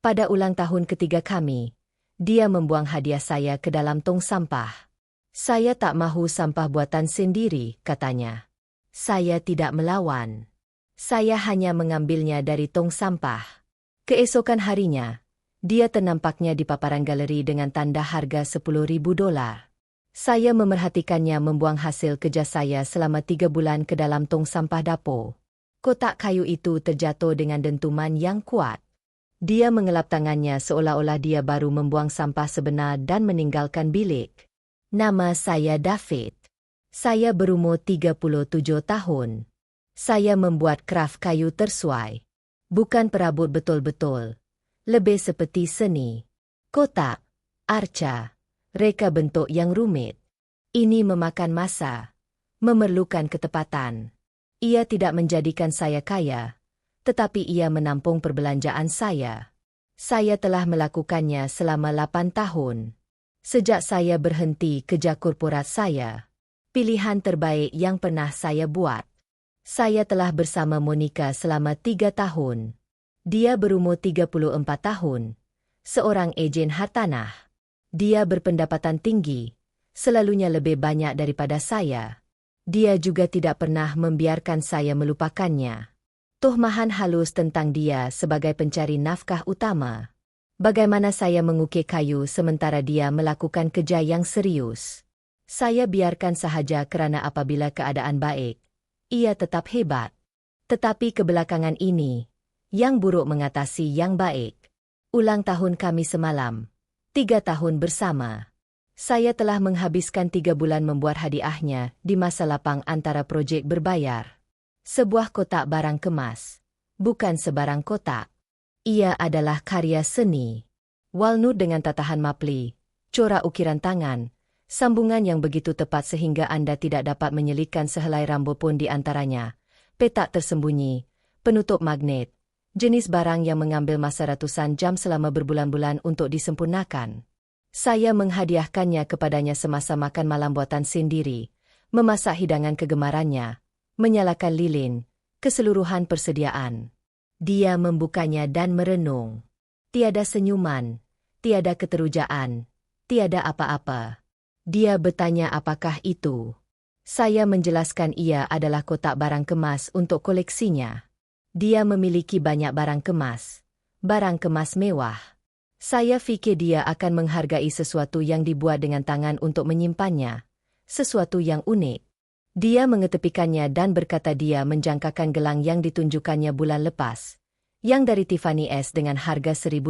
Pada ulang tahun ketiga kami, dia membuang hadiah saya ke dalam tong sampah. Saya tak mahu sampah buatan sendiri, katanya. Saya tidak melawan. Saya hanya mengambilnya dari tong sampah. Keesokan harinya, dia ternampaknya di paparan galeri dengan tanda harga $10.000. Saya memerhatikannya membuang hasil kerja saya selama 3 bulan ke dalam tong sampah dapur. Kotak kayu itu terjatuh dengan dentuman yang kuat. Dia mengelap tangannya seolah-olah dia baru membuang sampah sebenar dan meninggalkan bilik. Nama saya David. Saya berumur 37 tahun. Saya membuat kraft kayu tersuai. Bukan perabot betul-betul. Lebih seperti seni. Kotak, arca, reka bentuk yang rumit. Ini memakan masa. Memerlukan ketepatan. Ia tidak menjadikan saya kaya, tetapi ia menampung perbelanjaan saya. Saya telah melakukannya selama 8 tahun. Sejak saya berhenti kerja korporat saya. Pilihan terbaik yang pernah saya buat. Saya telah bersama Monica selama 3 tahun. Dia berumur 34 tahun. Seorang ejen hartanah. Dia berpendapatan tinggi, selalunya lebih banyak daripada saya. Dia juga tidak pernah membiarkan saya melupakannya. Tuhmahan halus tentang dia sebagai pencari nafkah utama. Bagaimana saya mengukir kayu sementara dia melakukan kerja yang serius. Saya biarkan sahaja kerana apabila keadaan baik, ia tetap hebat. Tetapi kebelakangan ini, yang buruk mengatasi yang baik. Ulang tahun kami semalam. 3 tahun bersama. Saya telah menghabiskan 3 bulan membuat hadiahnya di masa lapang antara projek berbayar. Sebuah kotak barang kemas. Bukan sebarang kotak. Ia adalah karya seni. Walnut dengan tatahan mapli, corak ukiran tangan, sambungan yang begitu tepat sehingga Anda tidak dapat menyelitkan sehelai rambut pun di antaranya, petak tersembunyi, penutup magnet, jenis barang yang mengambil masa ratusan jam selama berbulan-bulan untuk disempurnakan. Saya menghadiahkannya kepadanya semasa makan malam buatan sendiri, memasak hidangan kegemarannya, menyalakan lilin, keseluruhan persediaan. Dia membukanya dan merenung. Tiada senyuman, tiada keterujaan, tiada apa-apa. Dia bertanya apakah itu. Saya menjelaskan ia adalah kotak barang kemas untuk koleksinya. Dia memiliki banyak barang kemas mewah. Saya fikir dia akan menghargai sesuatu yang dibuat dengan tangan untuk menyimpannya, sesuatu yang unik. Dia mengetepikannya dan berkata dia menjangkakan gelang yang ditunjukkannya bulan lepas, yang dari Tiffany S dengan harga $1.000.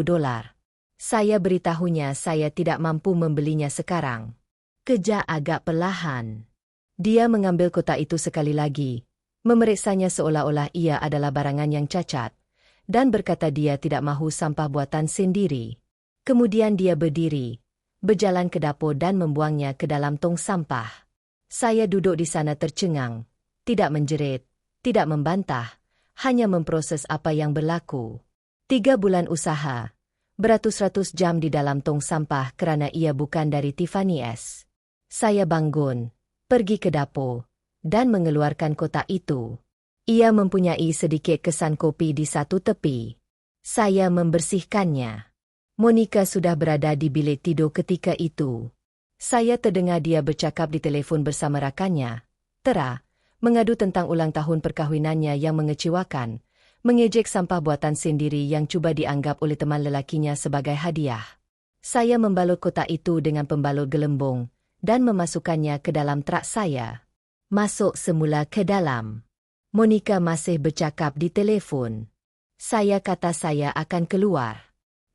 Saya beritahunya saya tidak mampu membelinya sekarang. Kerja agak perlahan. Dia mengambil kotak itu sekali lagi, memeriksanya seolah-olah ia adalah barangan yang cacat, dan berkata dia tidak mahu sampah buatan sendiri. Kemudian dia berdiri, berjalan ke dapur dan membuangnya ke dalam tong sampah. Saya duduk di sana tercengang, tidak menjerit, tidak membantah, hanya memproses apa yang berlaku. 3 bulan usaha, beratus-ratus jam di dalam tong sampah kerana ia bukan dari Tiffany S. Saya bangun, pergi ke dapur, dan mengeluarkan kotak itu. Ia mempunyai sedikit kesan kopi di satu tepi. Saya membersihkannya. Monica sudah berada di bilik tidur ketika itu. Saya terdengar dia bercakap di telefon bersama rakannya, Tera, mengadu tentang ulang tahun perkahwinannya yang mengecewakan, mengejek sampah buatan sendiri yang cuba dianggap oleh teman lelakinya sebagai hadiah. Saya membalut kotak itu dengan pembalut gelembung dan memasukkannya ke dalam trak saya. Masuk semula ke dalam. Monica masih bercakap di telefon. Saya kata saya akan keluar.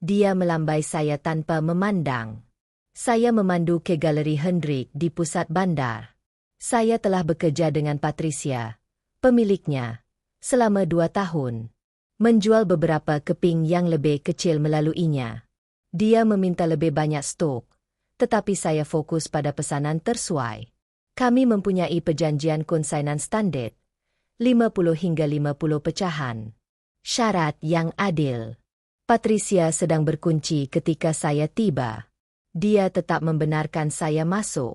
Dia melambai saya tanpa memandang. Saya memandu ke Galeri Hendrik di pusat bandar. Saya telah bekerja dengan Patricia, pemiliknya, selama 2 tahun. Menjual beberapa keping yang lebih kecil melaluinya. Dia meminta lebih banyak stok, tetapi saya fokus pada pesanan tersuai. Kami mempunyai perjanjian konsainan standar, 50 hingga 50 pecahan. Syarat yang adil. Patricia sedang berkunci ketika saya tiba. Dia tetap membenarkan saya masuk.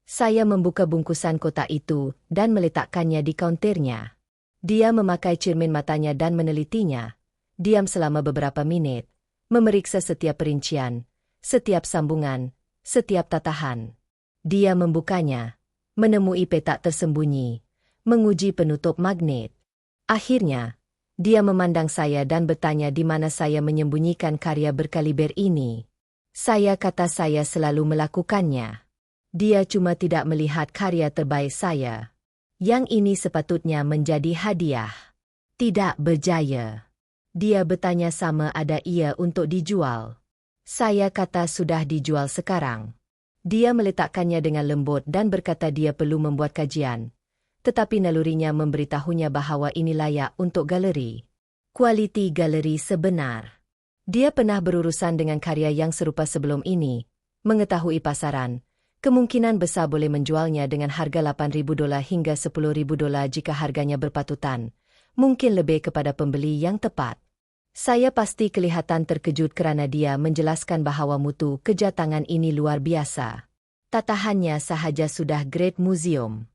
Saya membuka bungkusan kotak itu dan meletakkannya di kaunternya. Dia memakai cermin matanya dan menelitinya. Diam selama beberapa menit, memeriksa setiap perincian, setiap sambungan, setiap tatahan. Dia membukanya, menemui petak tersembunyi, menguji penutup magnet. Akhirnya, dia memandang saya dan bertanya di mana saya menyembunyikan karya berkaliber ini. Saya kata saya selalu melakukannya. Dia cuma tidak melihat karya terbaik saya. Yang ini sepatutnya menjadi hadiah. Tidak berjaya. Dia bertanya sama ada ia untuk dijual. Saya kata sudah dijual sekarang. Dia meletakkannya dengan lembut dan berkata dia perlu membuat kajian. Tetapi nalurinya memberitahunya bahawa ini layak untuk galeri. Kualiti galeri sebenar. Dia pernah berurusan dengan karya yang serupa sebelum ini, mengetahui pasaran. Kemungkinan besar boleh menjualnya dengan harga $8,000 hingga $10,000 jika harganya berpatutan. Mungkin lebih kepada pembeli yang tepat. Saya pasti kelihatan terkejut kerana dia menjelaskan bahawa mutu kerja tangan ini luar biasa. Tatahannya sahaja sudah grade museum.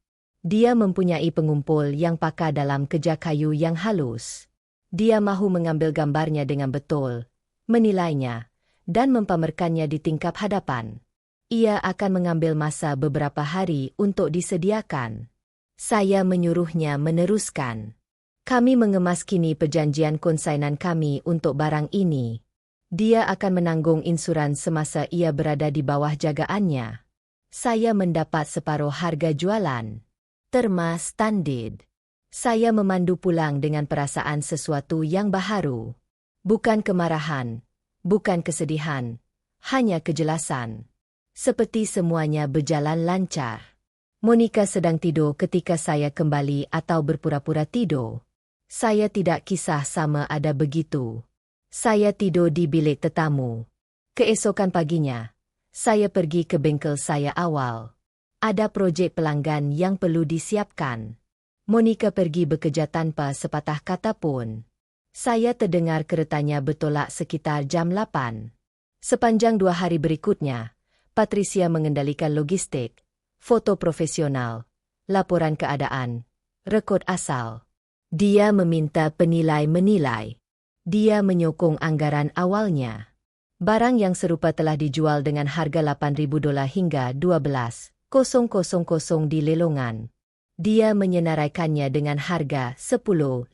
Dia mempunyai pengumpul yang pakar dalam kerja kayu yang halus. Dia mahu mengambil gambarnya dengan betul, menilainya, dan mempamerkannya di tingkap hadapan. Ia akan mengambil masa beberapa hari untuk disediakan. Saya menyuruhnya meneruskan. Kami mengemas kini perjanjian konsainan kami untuk barang ini. Dia akan menanggung insuran semasa ia berada di bawah jagaannya. Saya mendapat separuh harga jualan. Terma standard. Saya memandu pulang dengan perasaan sesuatu yang baharu. Bukan kemarahan, bukan kesedihan, hanya kejelasan. Seperti semuanya berjalan lancar. Monika sedang tidur ketika saya kembali atau berpura-pura tidur. Saya tidak kisah sama ada begitu. Saya tidur di bilik tetamu. Keesokan paginya, saya pergi ke bengkel saya awal. Ada projek pelanggan yang perlu disiapkan. Monika pergi bekerja tanpa sepatah kata pun. Saya terdengar keretanya bertolak sekitar jam 8. Sepanjang 2 hari berikutnya, Patricia mengendalikan logistik, foto profesional, laporan keadaan, rekod asal. Dia meminta penilai menilai. Dia menyokong anggaran awalnya. Barang yang serupa telah dijual dengan harga $8,000 hingga $12,000 di lelongan. Dia menyenaraikannya dengan harga $10,500.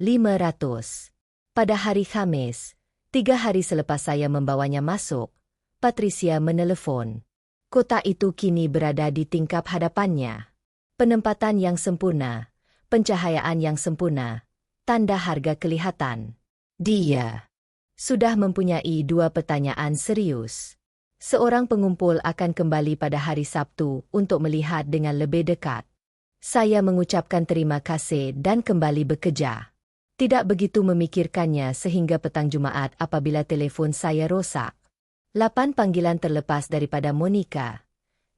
Pada hari Khamis, 3 hari selepas saya membawanya masuk, Patricia menelepon. Kotak itu kini berada di tingkap hadapannya. Penempatan yang sempurna, pencahayaan yang sempurna, tanda harga kelihatan. Dia sudah mempunyai 2 pertanyaan serius. Seorang pengumpul akan kembali pada hari Sabtu untuk melihat dengan lebih dekat. Saya mengucapkan terima kasih dan kembali bekerja. Tidak begitu memikirkannya sehingga petang Jumaat apabila telefon saya rosak. 8 panggilan terlepas daripada Monika.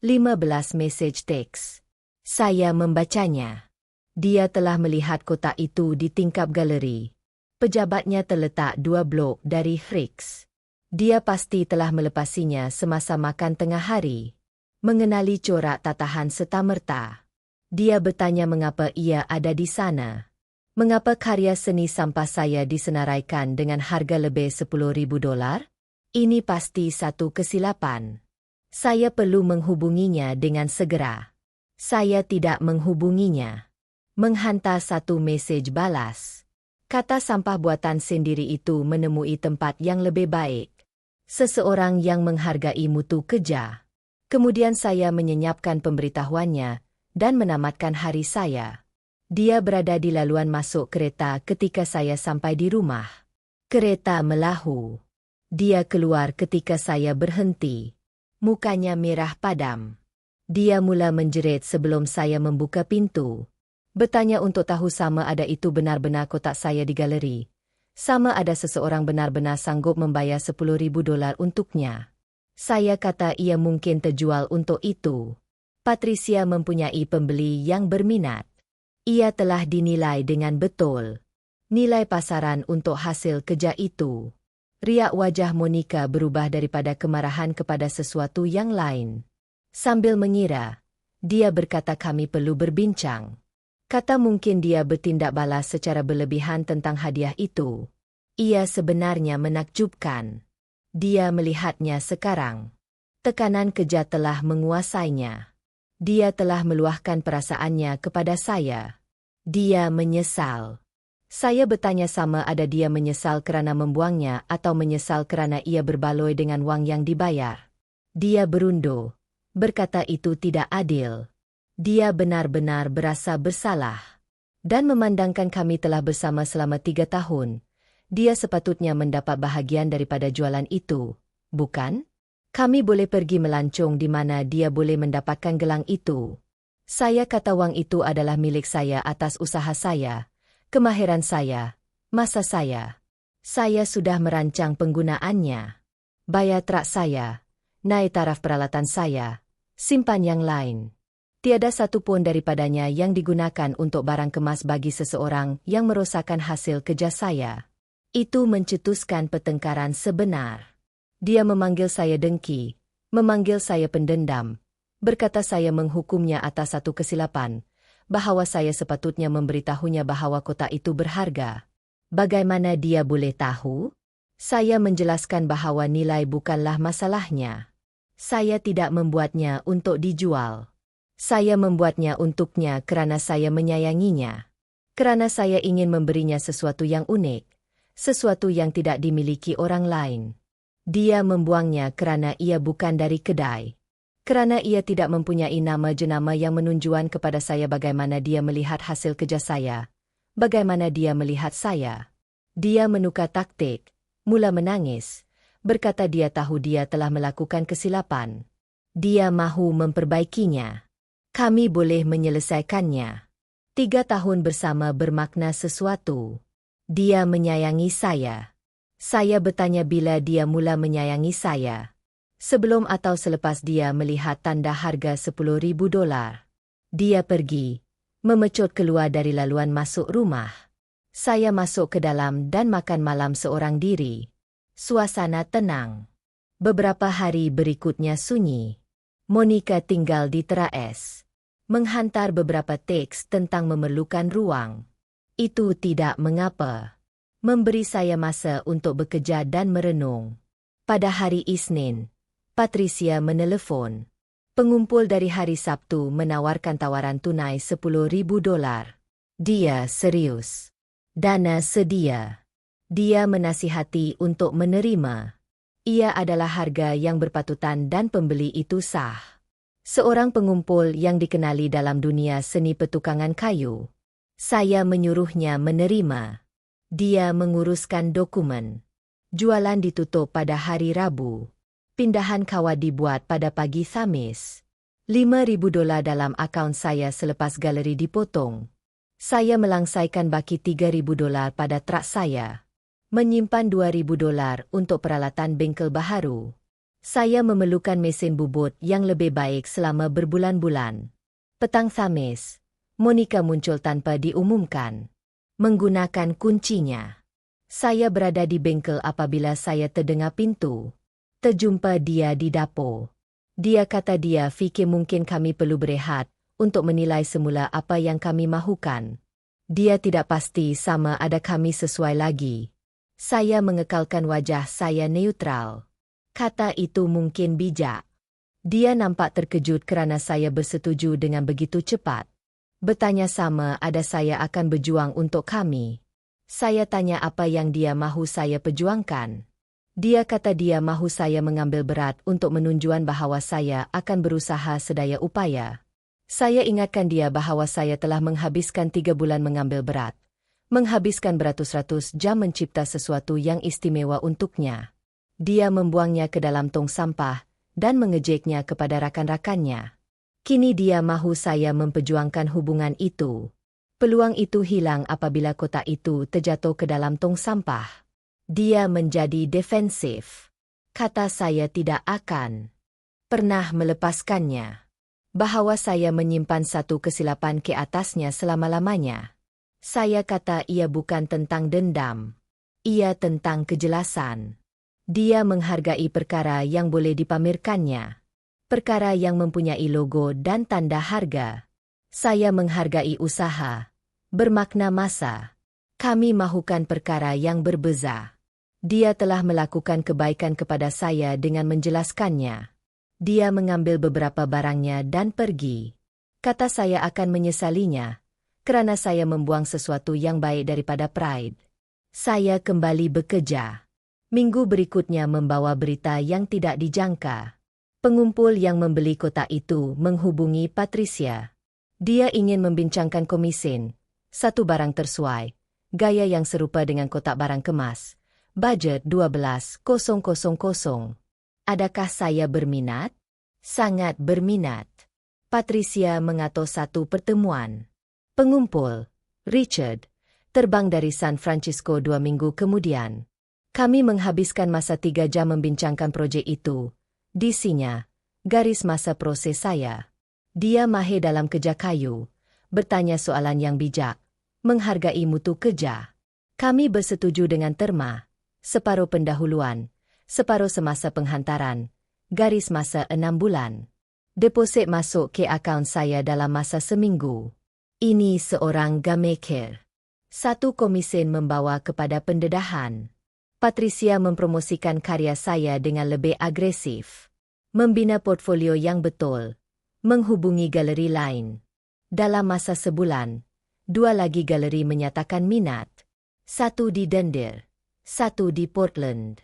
15 mesej teks. Saya membacanya. Dia telah melihat kotak itu di tingkap galeri. Pejabatnya terletak 2 blok dari Fricks. Dia pasti telah melepasinya semasa makan tengah hari. Mengenali corak tatahan serta-merta. Dia bertanya mengapa ia ada di sana. Mengapa karya seni sampah saya disenaraikan dengan harga lebih $10,000? Ini pasti satu kesilapan. Saya perlu menghubunginya dengan segera. Saya tidak menghubunginya. Menghantar 1 mesej balas. Kata sampah buatan sendiri itu menemui tempat yang lebih baik. Seseorang yang menghargai mutu kerja. Kemudian saya menyenyapkan pemberitahuannya dan menamatkan hari saya. Dia berada di laluan masuk kereta ketika saya sampai di rumah. Kereta melahu. Dia keluar ketika saya berhenti. Mukanya merah padam. Dia mula menjerit sebelum saya membuka pintu. Bertanya untuk tahu sama ada itu benar-benar kotak saya di galeri. Sama ada seseorang benar-benar sanggup membayar $10,000 untuknya. Saya kata ia mungkin terjual untuk itu. Patricia mempunyai pembeli yang berminat. Ia telah dinilai dengan betul. Nilai pasaran untuk hasil kerja itu. Riak wajah Monika berubah daripada kemarahan kepada sesuatu yang lain. Sambil mengira, dia berkata kami perlu berbincang. Kata mungkin dia bertindak balas secara berlebihan tentang hadiah itu. Ia sebenarnya menakjubkan. Dia melihatnya sekarang. Tekanan kerja telah menguasainya. Dia telah meluahkan perasaannya kepada saya. Dia menyesal. Saya bertanya sama ada dia menyesal kerana membuangnya atau menyesal kerana ia berbaloi dengan wang yang dibayar. Dia berundur. Berkata itu tidak adil. Dia benar-benar berasa bersalah. Dan memandangkan kami telah bersama selama 3 tahun, dia sepatutnya mendapat bahagian daripada jualan itu, bukan? Kami boleh pergi melancong di mana dia boleh mendapatkan gelang itu. Saya kata wang itu adalah milik saya atas usaha saya, kemahiran saya, masa saya. Saya sudah merancang penggunaannya. Bayar trak saya, naik taraf peralatan saya, simpan yang lain. Tiada satu pun daripadanya yang digunakan untuk barang kemas bagi seseorang yang merosakkan hasil kerja saya. Itu mencetuskan pertengkaran sebenar. Dia memanggil saya dengki, memanggil saya pendendam, berkata saya menghukumnya atas satu kesilapan, bahawa saya sepatutnya memberitahunya bahawa kotak itu berharga. Bagaimana dia boleh tahu? Saya menjelaskan bahawa nilai bukanlah masalahnya. Saya tidak membuatnya untuk dijual. Saya membuatnya untuknya kerana saya menyayanginya. Kerana saya ingin memberinya sesuatu yang unik, sesuatu yang tidak dimiliki orang lain. Dia membuangnya kerana ia bukan dari kedai. Kerana ia tidak mempunyai nama jenama yang menunjukkan kepada saya bagaimana dia melihat hasil kerja saya, bagaimana dia melihat saya. Dia menukar taktik, mula menangis, berkata dia tahu dia telah melakukan kesilapan. Dia mahu memperbaikinya. Kami boleh menyelesaikannya. 3 tahun bersama bermakna sesuatu. Dia menyayangi saya. Saya bertanya bila dia mula menyayangi saya. Sebelum atau selepas dia melihat tanda harga $10,000. Dia pergi, memecut keluar dari laluan masuk rumah. Saya masuk ke dalam dan makan malam seorang diri. Suasana tenang. Beberapa hari berikutnya sunyi. Monica tinggal di teras. Menghantar beberapa teks tentang memerlukan ruang. Itu tidak mengapa. Memberi saya masa untuk bekerja dan merenung. Pada hari Isnin, Patricia menelefon. Pengumpul dari hari Sabtu menawarkan tawaran tunai $10,000. Dia serius. Dana sedia. Dia menasihati untuk menerima. Ia adalah harga yang berpatutan dan pembeli itu sah. Seorang pengumpul yang dikenali dalam dunia seni petukangan kayu. Saya menyuruhnya menerima. Dia menguruskan dokumen. Jualan ditutup pada hari Rabu. Pindahan kawat dibuat pada pagi Khamis. $5,000 dalam akaun saya selepas galeri dipotong. Saya melangsaikan baki $3,000 pada trak saya. Menyimpan $2,000 untuk peralatan bengkel baharu. Saya memerlukan mesin bubut yang lebih baik selama berbulan-bulan. Petang Khamis, Monica muncul tanpa diumumkan. Menggunakan kuncinya. Saya berada di bengkel apabila saya terdengar pintu. Terjumpa dia di dapur. Dia kata dia fikir mungkin kami perlu berehat untuk menilai semula apa yang kami mahukan. Dia tidak pasti sama ada kami sesuai lagi. Saya mengekalkan wajah saya neutral. Kata itu mungkin bijak. Dia nampak terkejut kerana saya bersetuju dengan begitu cepat. Bertanya sama ada saya akan berjuang untuk kami. Saya tanya apa yang dia mahu saya perjuangkan. Dia kata dia mahu saya mengambil berat untuk menunjukkan bahawa saya akan berusaha sedaya upaya. Saya ingatkan dia bahawa saya telah menghabiskan 3 bulan mengambil berat. Menghabiskan beratus-ratus jam mencipta sesuatu yang istimewa untuknya. Dia membuangnya ke dalam tong sampah dan mengejeknya kepada rakan-rakannya. Kini dia mahu saya memperjuangkan hubungan itu. Peluang itu hilang apabila kotak itu terjatuh ke dalam tong sampah. Dia menjadi defensif. Kata saya tidak akan pernah melepaskannya. Bahawa saya menyimpan satu kesilapan ke atasnya selama-lamanya. Saya kata ia bukan tentang dendam. Ia tentang kejelasan. Dia menghargai perkara yang boleh dipamerkannya. Perkara yang mempunyai logo dan tanda harga. Saya menghargai usaha. Bermakna masa. Kami mahukan perkara yang berbeza. Dia telah melakukan kebaikan kepada saya dengan menjelaskannya. Dia mengambil beberapa barangnya dan pergi. Kata saya akan menyesalinya, kerana saya membuang sesuatu yang baik daripada pride. Saya kembali bekerja. Minggu berikutnya membawa berita yang tidak dijangka. Pengumpul yang membeli kotak itu menghubungi Patricia. Dia ingin membincangkan komisen, satu barang tersuai, gaya yang serupa dengan kotak barang kemas, budget 12,000. Adakah saya berminat? Sangat berminat. Patricia mengatur satu pertemuan. Pengumpul, Richard, terbang dari San Francisco 2 minggu kemudian. Kami menghabiskan masa 3 jam membincangkan projek itu. Disinya, garis masa proses saya. Dia mahir dalam kerja kayu, bertanya soalan yang bijak, menghargai mutu kerja. Kami bersetuju dengan terma, separuh pendahuluan, separuh semasa penghantaran, garis masa 6 bulan. Deposit masuk ke akaun saya dalam masa seminggu. Ini seorang gamekir. Satu komisen membawa kepada pendedahan. Patricia mempromosikan karya saya dengan lebih agresif. Membina portfolio yang betul. Menghubungi galeri lain. Dalam masa sebulan, 2 lagi galeri menyatakan minat. Satu di Denver, satu di Portland.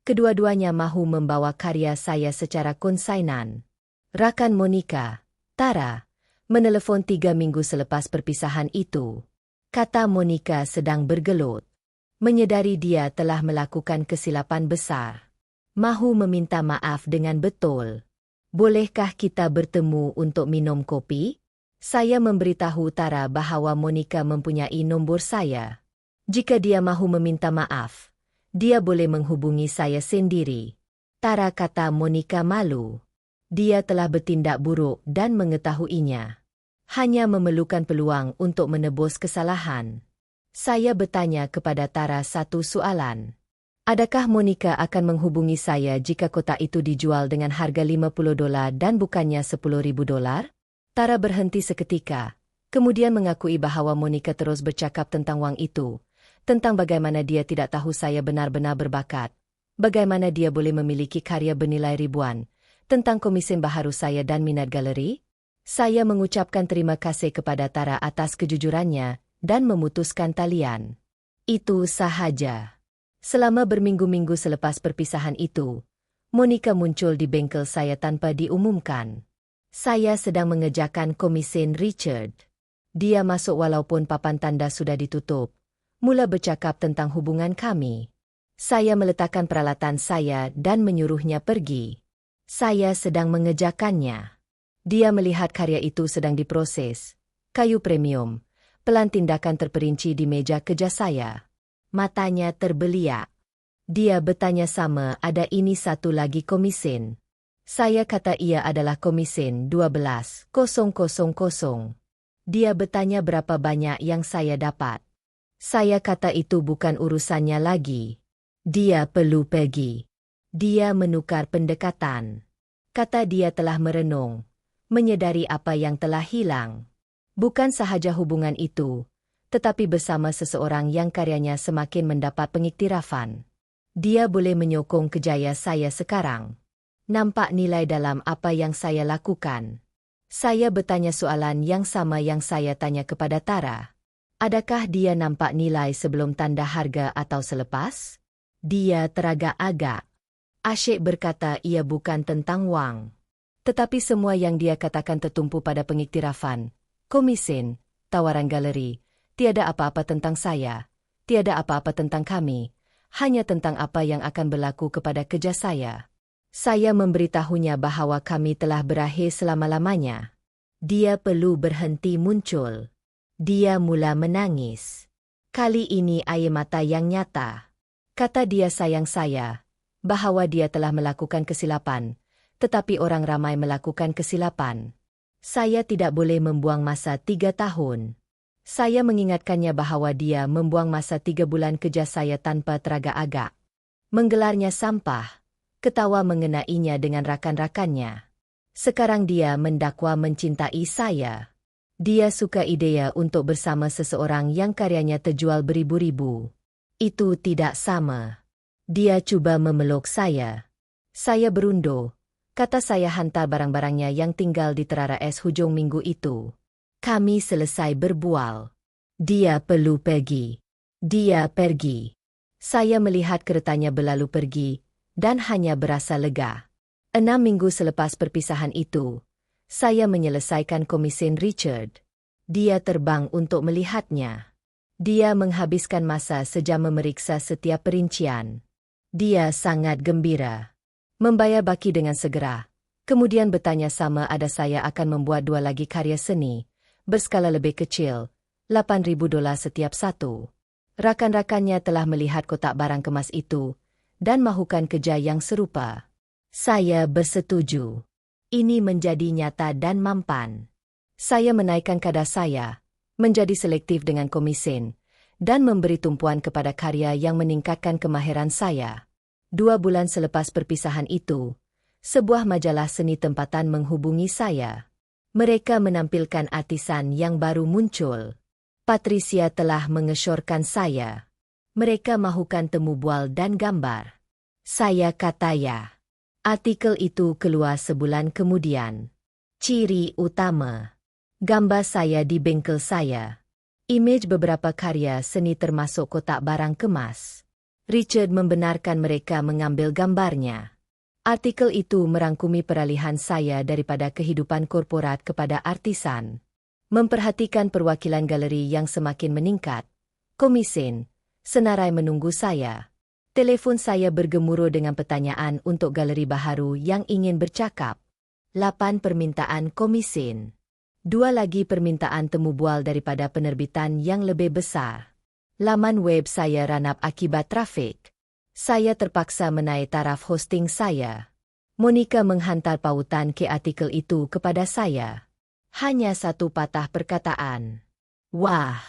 Kedua-duanya mahu membawa karya saya secara konsainan. Rakan Monica, Tara, menelefon 3 minggu selepas perpisahan itu. Kata Monica sedang bergelut. Menyedari dia telah melakukan kesilapan besar. Mahu meminta maaf dengan betul. Bolehkah kita bertemu untuk minum kopi? Saya memberitahu Tara bahawa Monica mempunyai nombor saya. Jika dia mahu meminta maaf, dia boleh menghubungi saya sendiri. Tara kata Monica malu. Dia telah bertindak buruk dan mengetahuinya. Hanya memerlukan peluang untuk menebus kesalahan. Saya bertanya kepada Tara satu soalan. Adakah Monica akan menghubungi saya jika kotak itu dijual dengan harga $50 dan bukannya $10,000? Tara berhenti seketika, kemudian mengakui bahawa Monica terus bercakap tentang wang itu, tentang bagaimana dia tidak tahu saya benar-benar berbakat, bagaimana dia boleh memiliki karya bernilai ribuan, tentang komisen baharu saya dan minat galeri. Saya mengucapkan terima kasih kepada Tara atas kejujurannya dan memutuskan talian. Itu sahaja. Selama berminggu-minggu selepas perpisahan itu, Monica muncul di bengkel saya tanpa diumumkan. Saya sedang mengerjakan komisen Richard. Dia masuk walaupun papan tanda sudah ditutup, mula bercakap tentang hubungan kami. Saya meletakkan peralatan saya dan menyuruhnya pergi. Saya sedang mengerjakannya. Dia melihat karya itu sedang diproses. Kayu premium, pelan tindakan terperinci di meja kerja saya. Matanya terbeliak. Dia bertanya sama ada ini satu lagi komisen. Saya kata ia adalah komisen 12,000. Dia bertanya berapa banyak yang saya dapat. Saya kata itu bukan urusannya lagi. Dia perlu pergi. Dia menukar pendekatan. Kata dia telah merenung, menyedari apa yang telah hilang. Bukan sahaja hubungan itu, tetapi bersama seseorang yang karyanya semakin mendapat pengiktirafan. Dia boleh menyokong kejaya saya sekarang. Nampak nilai dalam apa yang saya lakukan. Saya bertanya soalan yang sama yang saya tanya kepada Tara. Adakah dia nampak nilai sebelum tanda harga atau selepas? Dia teragak-agak. Asyik berkata ia bukan tentang wang. Tetapi semua yang dia katakan tertumpu pada pengiktirafan, komisen, tawaran galeri. Tiada apa-apa tentang saya, tiada apa-apa tentang kami, hanya tentang apa yang akan berlaku kepada kerja saya. Saya memberitahunya bahawa kami telah berakhir selama-lamanya. Dia perlu berhenti muncul. Dia mula menangis. Kali ini air mata yang nyata. Kata dia sayang saya, bahawa dia telah melakukan kesilapan, tetapi orang ramai melakukan kesilapan. Saya tidak boleh membuang masa 3 tahun. Saya mengingatkannya bahawa dia membuang masa 3 bulan kerja saya tanpa teragak-agak. Menggelarnya sampah, ketawa mengenainya dengan rakan-rakannya. Sekarang dia mendakwa mencintai saya. Dia suka idea untuk bersama seseorang yang karyanya terjual beribu-ribu. Itu tidak sama. Dia coba memeluk saya. Saya berundur. Kata saya hantar barang-barangnya yang tinggal di terara es hujung minggu itu. Kami selesai berbual. Dia perlu pergi. Dia pergi. Saya melihat keretanya berlalu pergi, dan hanya berasa lega. 6 minggu selepas perpisahan itu, saya menyelesaikan komision Richard. Dia terbang untuk melihatnya. Dia menghabiskan masa sejam memeriksa setiap perincian. Dia sangat gembira. Membayar baki dengan segera. Kemudian bertanya sama ada saya akan membuat 2 lagi karya seni, berskala lebih kecil, $8,000 setiap satu. Rakan-rakannya telah melihat kotak barang kemas itu, dan mahukan kerja yang serupa. Saya bersetuju. Ini menjadi nyata dan mampan. Saya menaikkan kadar saya, menjadi selektif dengan komision, dan memberi tumpuan kepada karya yang meningkatkan kemahiran saya. 2 bulan selepas perpisahan itu, sebuah majalah seni tempatan menghubungi saya. Mereka menampilkan artisan yang baru muncul. Patricia telah mengesyorkan saya. Mereka mahukan temu bual dan gambar. Saya kata ya. Artikel itu keluar sebulan kemudian. Ciri utama. Gambar saya di bengkel saya. Imej beberapa karya seni termasuk kotak barang kemas. Richard membenarkan mereka mengambil gambarnya. Artikel itu merangkumi peralihan saya daripada kehidupan korporat kepada artisan. Memperhatikan perwakilan galeri yang semakin meningkat. Komision, senarai menunggu saya. Telefon saya bergemuruh dengan pertanyaan untuk galeri baharu yang ingin bercakap. 8 permintaan komision. 2 lagi permintaan temu bual daripada penerbitan yang lebih besar. Laman web saya ranap akibat trafik. Saya terpaksa menaik taraf hosting saya. Monica menghantar pautan ke artikel itu kepada saya. Hanya 1 patah perkataan. Wah!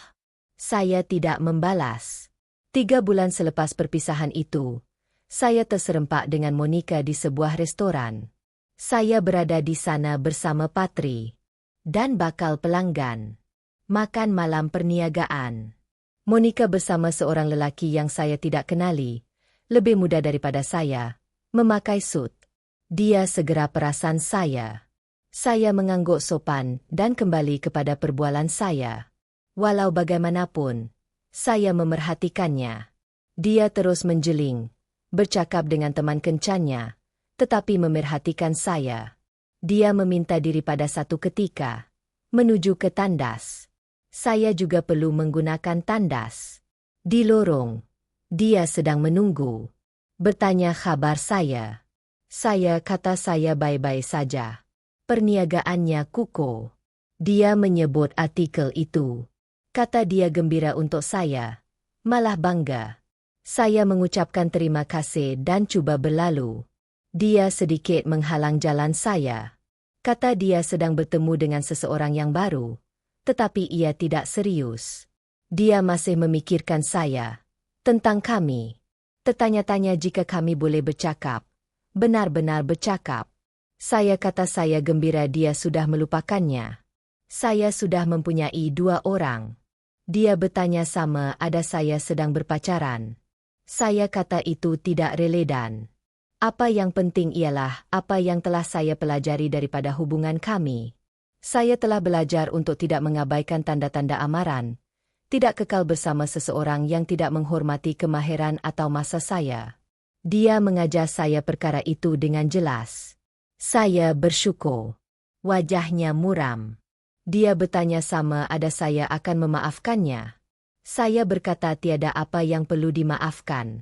Saya tidak membalas. 3 bulan selepas perpisahan itu, saya terserempak dengan Monica di sebuah restoran. Saya berada di sana bersama Patri. Dan bakal pelanggan. Makan malam perniagaan. Monica bersama seorang lelaki yang saya tidak kenali, lebih muda daripada saya, memakai sut. Dia segera perasan saya. Saya mengangguk sopan dan kembali kepada perbualan saya. Walau bagaimanapun, saya memerhatikannya. Dia terus menjeling, bercakap dengan teman kencannya, tetapi memerhatikan saya. Dia meminta diri pada satu ketika, menuju ke tandas. Saya juga perlu menggunakan tandas. Di lorong, dia sedang menunggu. Bertanya kabar saya. Saya kata saya baik-baik saja. Perniagaannya kukuh. Dia menyebut artikel itu. Kata dia gembira untuk saya. Malah bangga. Saya mengucapkan terima kasih dan cuba berlalu. Dia sedikit menghalang jalan saya. Kata dia sedang bertemu dengan seseorang yang baru. Tetapi ia tidak serius. Dia masih memikirkan saya. Tentang kami. Tertanya-tanya jika kami boleh bercakap. Benar-benar bercakap. Saya kata saya gembira dia sudah melupakannya. Saya sudah mempunyai 2 orang. Dia bertanya sama ada saya sedang berpacaran. Saya kata itu tidak relevan. Apa yang penting ialah apa yang telah saya pelajari daripada hubungan kami. Saya telah belajar untuk tidak mengabaikan tanda-tanda amaran, tidak kekal bersama seseorang yang tidak menghormati kemahiran atau masa saya. Dia mengajar saya perkara itu dengan jelas. Saya bersyukur. Wajahnya muram. Dia bertanya sama ada saya akan memaafkannya. Saya berkata tiada apa yang perlu dimaafkan.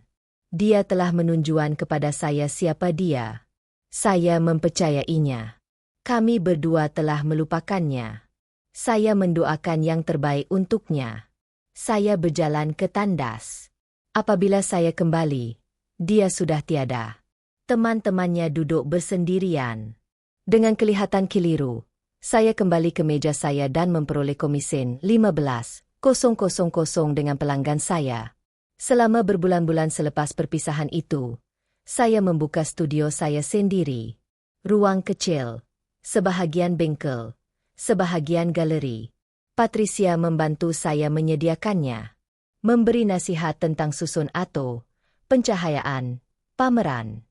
Dia telah menunjukkan kepada saya siapa dia. Saya mempercayainya. Kami berdua telah melupakannya. Saya mendoakan yang terbaik untuknya. Saya berjalan ke tandas. Apabila saya kembali, dia sudah tiada. Teman-temannya duduk bersendirian. Dengan kelihatan keliru, saya kembali ke meja saya dan memperoleh komision 15,000 dengan pelanggan saya. Selama berbulan-bulan selepas perpisahan itu, saya membuka studio saya sendiri. Ruang kecil, sebahagian bengkel, sebahagian galeri. Patricia membantu saya menyediakannya. Memberi nasihat tentang susun atau pencahayaan, pameran.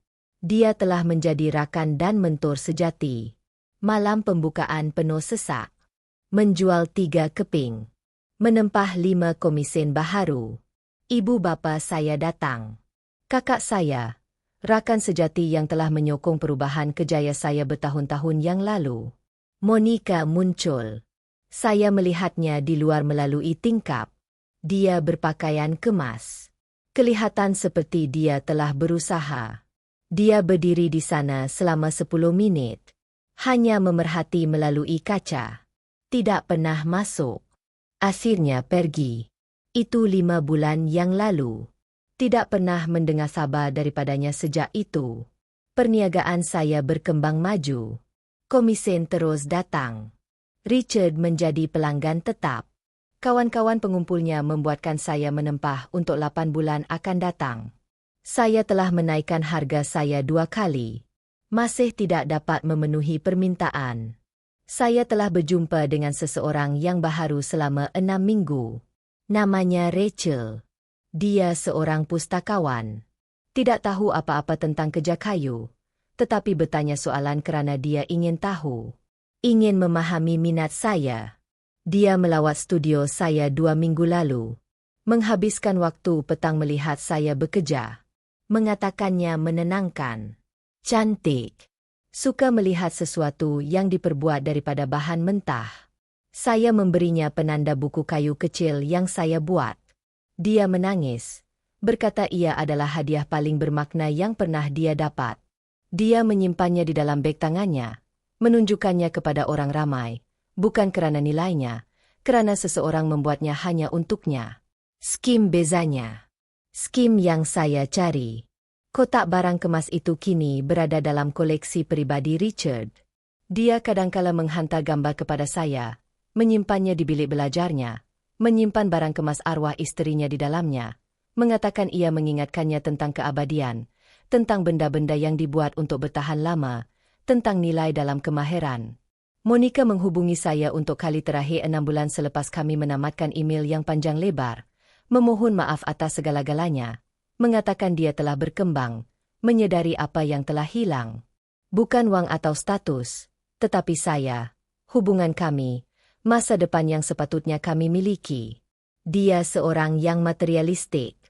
Dia telah menjadi rakan dan mentor sejati. Malam pembukaan penuh sesak. Menjual 3 keping. Menempah 5 komisen baharu. Ibu bapa saya datang. Kakak saya, rakan sejati yang telah menyokong perubahan kejaya saya bertahun-tahun yang lalu. Monica muncul. Saya melihatnya di luar melalui tingkap. Dia berpakaian kemas. Kelihatan seperti dia telah berusaha. Dia berdiri di sana selama 10 menit. Hanya memerhati melalui kaca. Tidak pernah masuk. Akhirnya pergi. Itu 5 bulan yang lalu. Tidak pernah mendengar sabar daripadanya sejak itu. Perniagaan saya berkembang maju. Komisen terus datang. Richard menjadi pelanggan tetap. Kawan-kawan pengumpulnya membuatkan saya menempah untuk 8 bulan akan datang. Saya telah menaikkan harga saya 2 kali. Masih tidak dapat memenuhi permintaan. Saya telah berjumpa dengan seseorang yang baharu selama 6 minggu. Namanya Rachel. Dia seorang pustakawan. Tidak tahu apa-apa tentang kerja kayu, tetapi bertanya soalan kerana dia ingin tahu. Ingin memahami minat saya. Dia melawat studio saya 2 minggu lalu. Menghabiskan waktu petang melihat saya bekerja. Mengatakannya menenangkan. Cantik. Suka melihat sesuatu yang diperbuat daripada bahan mentah. Saya memberinya penanda buku kayu kecil yang saya buat. Dia menangis. Berkata ia adalah hadiah paling bermakna yang pernah dia dapat. Dia menyimpannya di dalam beg tangannya. Menunjukkannya kepada orang ramai. Bukan kerana nilainya. Kerana seseorang membuatnya hanya untuknya. Skim bezanya. Skim yang saya cari. Kotak barang kemas itu kini berada dalam koleksi peribadi Richard. Dia kadangkala menghantar gambar kepada saya, menyimpannya di bilik belajarnya, menyimpan barang kemas arwah isterinya di dalamnya, mengatakan ia mengingatkannya tentang keabadian, tentang benda-benda yang dibuat untuk bertahan lama, tentang nilai dalam kemahiran. Monica menghubungi saya untuk kali terakhir 6 bulan selepas kami menamatkan email yang panjang lebar. Memohon maaf atas segala-galanya, mengatakan dia telah berkembang, menyedari apa yang telah hilang. Bukan wang atau status, tetapi saya, hubungan kami, masa depan yang sepatutnya kami miliki. Dia seorang yang materialistik.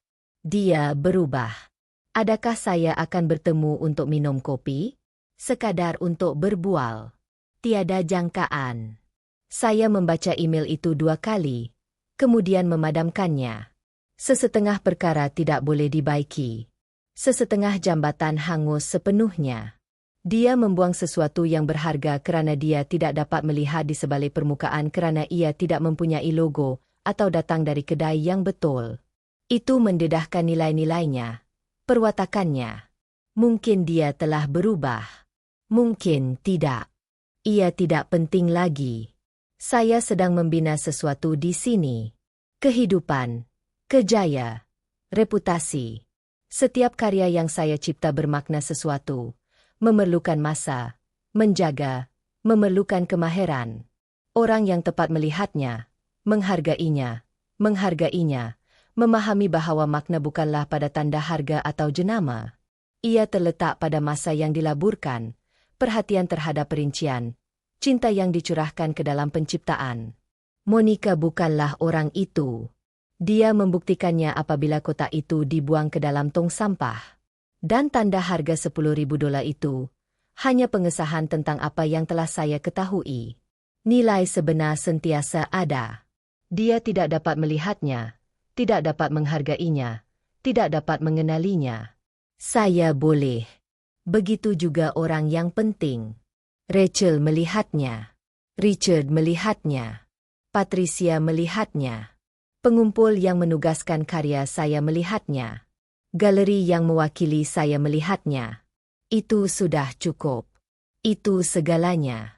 Dia berubah. Adakah saya akan bertemu untuk minum kopi? Sekadar untuk berbual. Tiada jangkaan. Saya membaca email itu 2 kali. Kemudian memadamkannya. Sesetengah perkara tidak boleh dibaiki. Sesetengah jambatan hangus sepenuhnya. Dia membuang sesuatu yang berharga kerana dia tidak dapat melihat di sebalik permukaan kerana ia tidak mempunyai logo atau datang dari kedai yang betul. Itu mendedahkan nilai-nilainya, perwatakannya. Mungkin dia telah berubah. Mungkin tidak. Ia tidak penting lagi. Saya sedang membina sesuatu di sini. Kehidupan, kejaya, reputasi. Setiap karya yang saya cipta bermakna sesuatu, memerlukan masa, menjaga, memerlukan kemahiran. Orang yang tepat melihatnya, menghargainya, memahami bahawa makna bukanlah pada tanda harga atau jenama. Ia terletak pada masa yang dilaburkan, perhatian terhadap perincian, cinta yang dicurahkan ke dalam penciptaan. Monica bukanlah orang itu. Dia membuktikannya apabila kotak itu dibuang ke dalam tong sampah. Dan tanda harga $10,000 itu hanya pengesahan tentang apa yang telah saya ketahui. Nilai sebenar sentiasa ada. Dia tidak dapat melihatnya, tidak dapat menghargainya, tidak dapat mengenalinya. Saya boleh. Begitu juga orang yang penting. Rachel melihatnya. Richard melihatnya. Patricia melihatnya. Pengumpul yang menugaskan karya saya melihatnya. Galeri yang mewakili saya melihatnya. Itu sudah cukup. Itu segalanya.